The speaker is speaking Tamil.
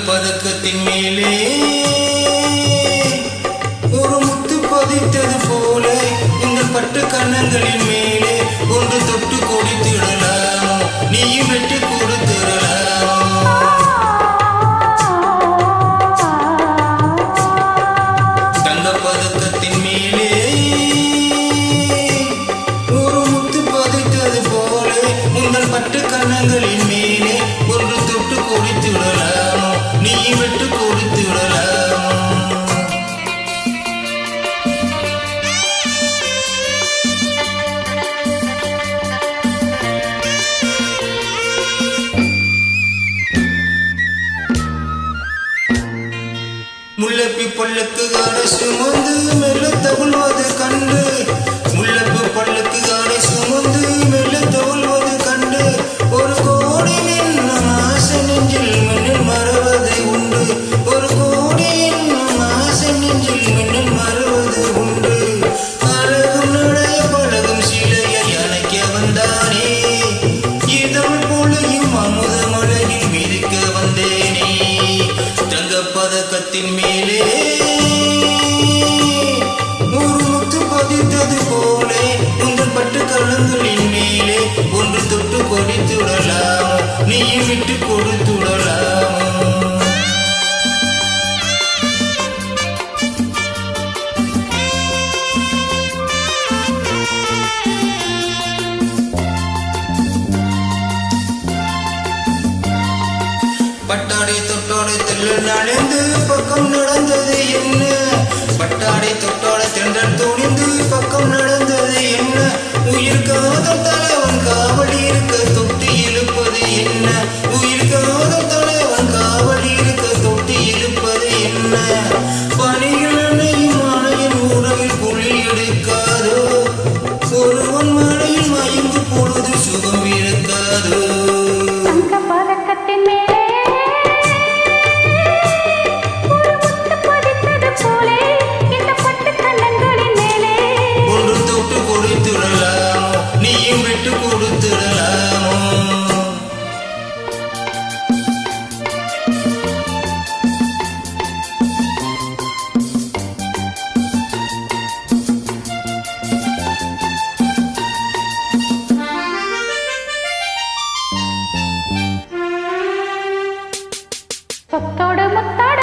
பதக்கத்தின் மேலே ஒரு முத்து பதித்தது போல இந்த பட்டு கண்ணங்களின் மேலே ஒன்று தொட்டு கொடுத்திடலாமோ, நீயும் வெட்டு கொடுத்திடலாமோ. தங்க பதக்கத்தின் மேலே ஒரு முத்து பதித்தது போல உங்கள் பட்டு கண்ணங்களின் மேலே ஒன்று தொட்டு கொடுத்திடலாமோ, நீயும் வெட்டு கொடுத்திடலாமோ. முல்லப்பி பல்லுக்கு காடை சுமந்து மெல்ல தவழ்வது கண்டு, முல்லப்பி பல்லுக்கு காடை சுமந்து மெல்ல தவழ்வது கண்டு, ஒரு கோடி என்னும் ஆசை நெஞ்சில் மின்னல் மறவது உண்டு, ஒரு கோடி என்னும் ஆசை நெஞ்சில் மின்னல் மறவது உண்டு. அழகும் நடைய பழகும் சிலையை அணைக்க வந்தானே, இதழ் பொழியும் அமுத மலையில் மிதிக்க வந்தேனே. தங்க பதக்கத்தின் மேலே ஒரு முத்து பதித்தது போல உங்கள் பட்டு கலங்களின் மேலே ஒன்று தொட்டு கொடுத்துடலாமோ, நீயும் விட்டு கொடுத்துடலாமோ. பட்டாடை தொட்டாடை தென்றல் நனைந்து பக்கம் நடந்தது என்ன, பட்டாடை தொட்டாடை தென்றல் துணிந்து பக்கம் நடந்தது என்ன, உயிர் காதல் தலைவன் காவல் இருக்க தொட்டி இழுப்பது என்ன, உயிர் காதல் தலைவன் காவல் இருக்க தொட்டி இழுப்பது என்ன. பணியில் அணையும் மனையின் உடலில் புள்ளி எடுக்காதோ, ஒருவன் மனையில் மயங்கு பொழுது சுகம் இருக்காதோ. நீயும் விட்டு கொடுத்துடலாமோ. முத்தோடு முத்தோடு